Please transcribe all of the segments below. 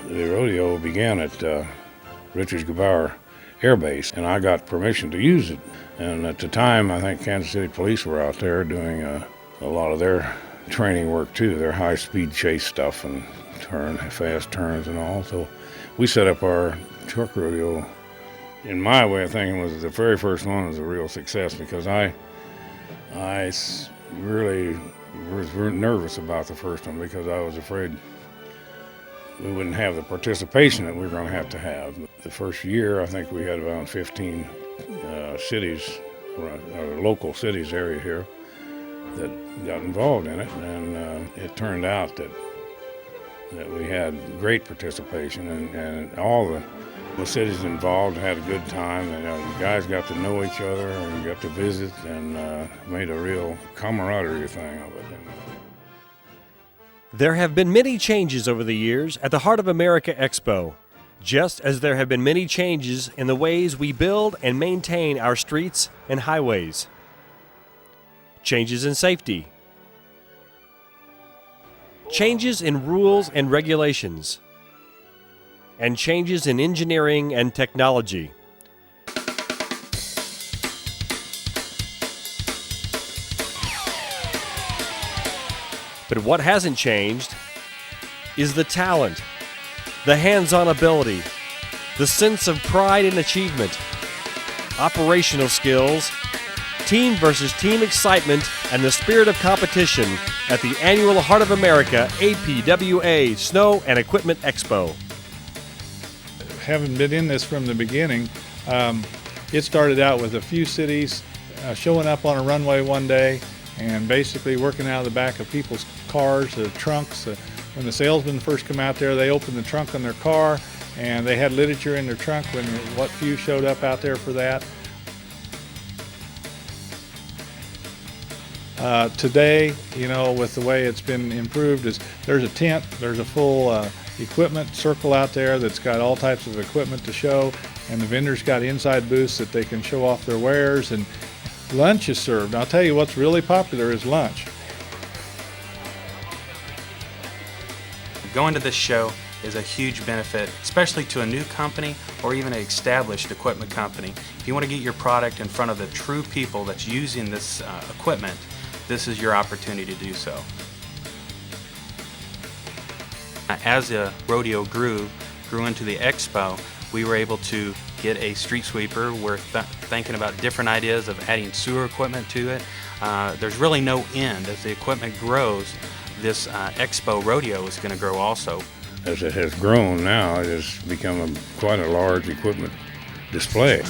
the rodeo began at Richards-Gebauer Air Base, and I got permission to use it. And at the time, I think Kansas City Police were out there doing a lot of their training work too, their high-speed chase stuff and fast turns and all. So we set up our truck rodeo. In my way of thinking, was the very first one was a real success because I really was nervous about the first one because I was afraid we wouldn't have the participation that we were going to have. The first year, I think we had around 15 cities, or local cities area here, that got involved in it, and it turned out that we had great participation, and all the cities involved had a good time. And, the guys got to know each other and got to visit, and made a real camaraderie thing of it. There have been many changes over the years at the Heart of America Expo, just as there have been many changes in the ways we build and maintain our streets and highways. Changes in safety. Changes in rules and regulations. And changes in engineering and technology. But what hasn't changed is the talent, the hands-on ability, the sense of pride and achievement, operational skills, team versus team excitement, and the spirit of competition at the annual Heart of America APWA Snow and Equipment Expo. Having been in this from the beginning, it started out with a few cities showing up on a runway one day and basically working out of the back of people's cars, the trunks. When the salesmen first come out there, they opened the trunk on their car and they had literature in their trunk when what few showed up out there for that. Today, you know, with the way it's been improved, is there's a tent, there's a full equipment circle out there that's got all types of equipment to show, and the vendors got inside booths that they can show off their wares, and lunch is served. I'll tell you what's really popular is lunch. Going to this show is a huge benefit, especially to a new company or even an established equipment company. If you want to get your product in front of the true people that's using this equipment, this is your opportunity to do so. As the rodeo grew into the expo, we were able to get a street sweeper. We're thinking about different ideas of adding sewer equipment to it. There's really no end. As the equipment grows, this expo rodeo is going to grow also. As it has grown now, it has become quite a large equipment display.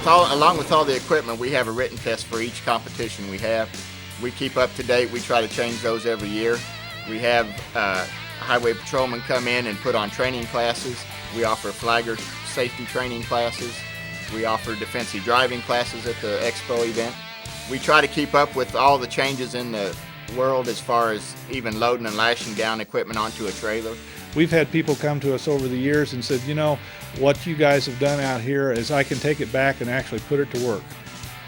Along with all the equipment, we have a written test for each competition we have. We keep up to date. We try to change those every year. We have highway patrolmen come in and put on training classes. We offer flagger safety training classes. We offer defensive driving classes at the expo event. We try to keep up with all the changes in the world as far as even loading and lashing down equipment onto a trailer. We've had people come to us over the years and said, you know, what you guys have done out here is I can take it back and actually put it to work.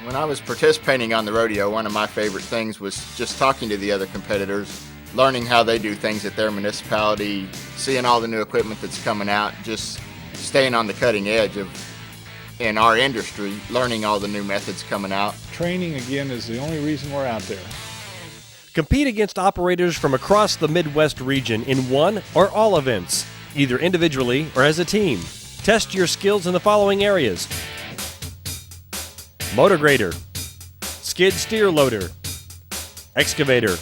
When I was participating on the rodeo, one of my favorite things was just talking to the other competitors, learning how they do things at their municipality, seeing all the new equipment that's coming out, just staying on the cutting edge of, in our industry, learning all the new methods coming out. Training, again, is the only reason we're out there. Compete against operators from across the Midwest region in one or all events, either individually or as a team. Test your skills in the following areas: motor grader, skid steer loader, excavator,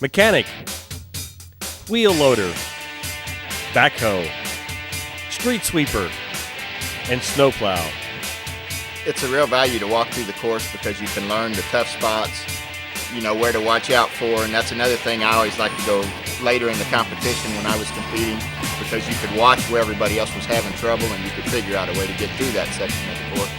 mechanic, wheel loader, backhoe, street sweeper, and snowplow. It's a real value to walk through the course because you can learn the tough spots, you know, where to watch out for, and that's another thing I always like to go later in the competition when I was competing, because you could watch where everybody else was having trouble and you could figure out a way to get through that section of the course.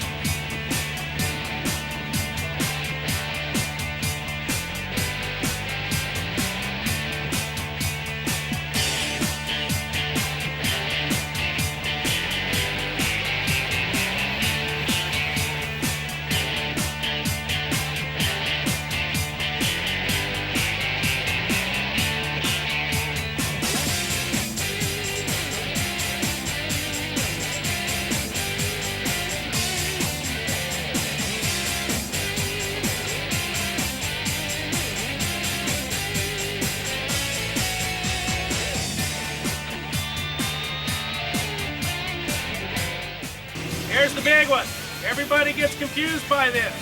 Here's the big one. Everybody gets confused by this.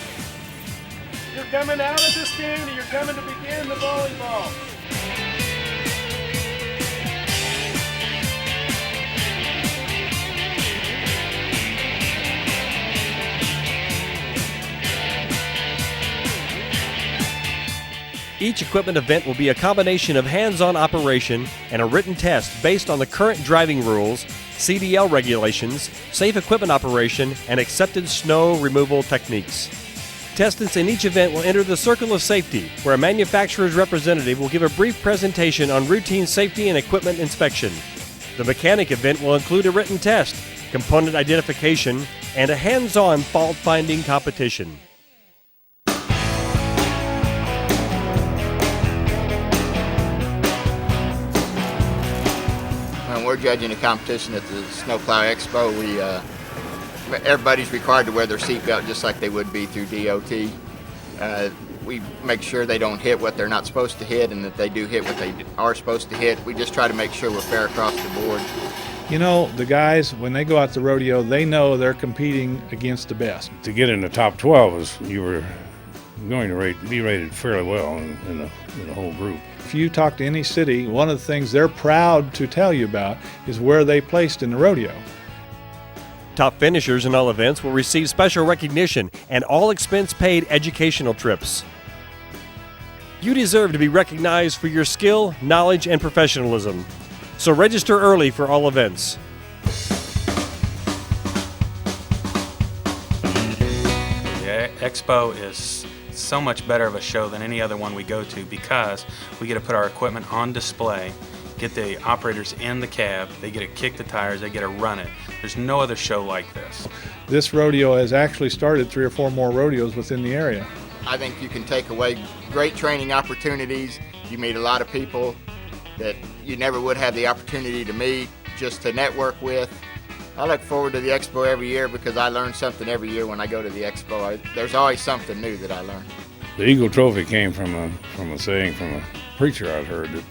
You're coming out of the stand and you're coming to begin the volleyball. Each equipment event will be a combination of hands-on operation and a written test based on the current driving rules, CDL regulations, safe equipment operation, and accepted snow removal techniques. Testants in each event will enter the circle of safety, where a manufacturer's representative will give a brief presentation on routine safety and equipment inspection. The mechanic event will include a written test, component identification, and a hands-on fault-finding competition. When we're judging a competition at the Snowplow Expo, everybody's required to wear their seatbelt just like they would be through DOT. We make sure they don't hit what they're not supposed to hit, and that they do hit what they are supposed to hit. We just try to make sure we're fair across the board. You know, the guys, when they go out to rodeo, they know they're competing against the best. To get in the top 12 is you were going to be rated fairly well in the whole group. If you talk to any city, one of the things they're proud to tell you about is where they placed in the rodeo. Top finishers in all events will receive special recognition and all expense-paid educational trips. You deserve to be recognized for your skill, knowledge, and professionalism. So register early for all events. The Expo is so much better of a show than any other one we go to because we get to put our equipment on display, get the operators in the cab, they get to kick the tires, they get to run it. There's no other show like this. This rodeo has actually started 3 or 4 more rodeos within the area. I think you can take away great training opportunities. You meet a lot of people that you never would have the opportunity to meet, just to network with. I look forward to the Expo every year because I learn something every year when I go to the Expo. There's always something new that I learn. The Eagle Trophy came from a saying from a preacher I'd heard that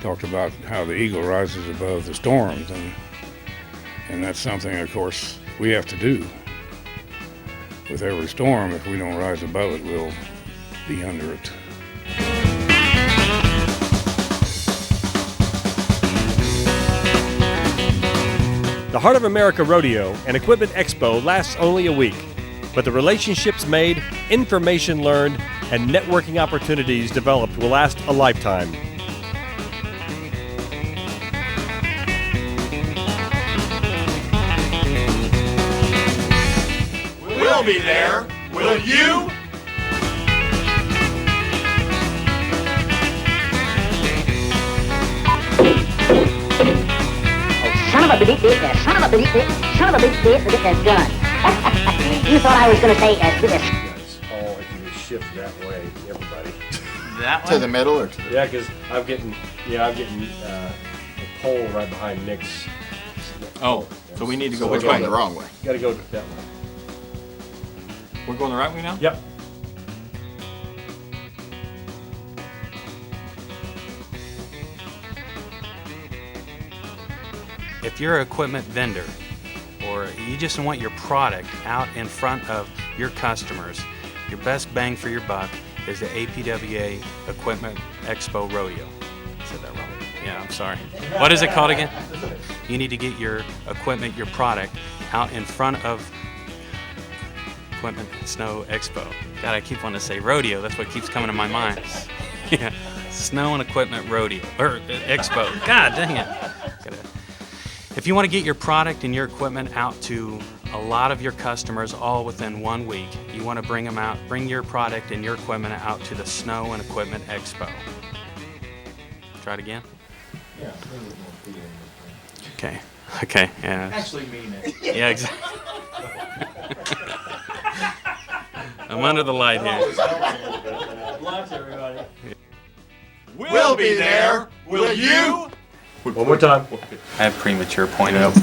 talked about how the eagle rises above the storms, and that's something, of course, we have to do. With every storm, if we don't rise above it, we'll be under it. The Heart of America Rodeo and Equipment Expo lasts only a week, but the relationships made, information learned, and networking opportunities developed will last a lifetime. We'll be there. Will you? Son of a bitch, son of a bitch, son of a bitch, with this gun. You thought I was going to say this. Yes, Paul, if you would shift that way, everybody. That To the middle or to the... Yeah, because I'm getting the pole right behind Nick's. Oh, so we need to go We're which going way? the wrong way. Got to go that way. We're going the right way now? Yep. If you're an equipment vendor or you just want your product out in front of your customers, your best bang for your buck is the APWA Equipment Expo Rodeo. I said that wrong. Yeah, I'm sorry. What is it called again? You need to get your equipment, your product, out in front of Equipment Snow Expo. God, I keep wanting to say rodeo. That's what keeps coming to my mind. Yeah, Snow and Equipment Rodeo, or Expo. God dang it. If you want to get your product and your equipment out to a lot of your customers all within 1 week, you want to bring them out, bring your product and your equipment out to the Snow and Equipment Expo. Try it again? Yeah. Okay, yeah. Actually mean it. Yeah, exactly. I'm under the light here. We'll be there. Will you? One more time. I have premature point of.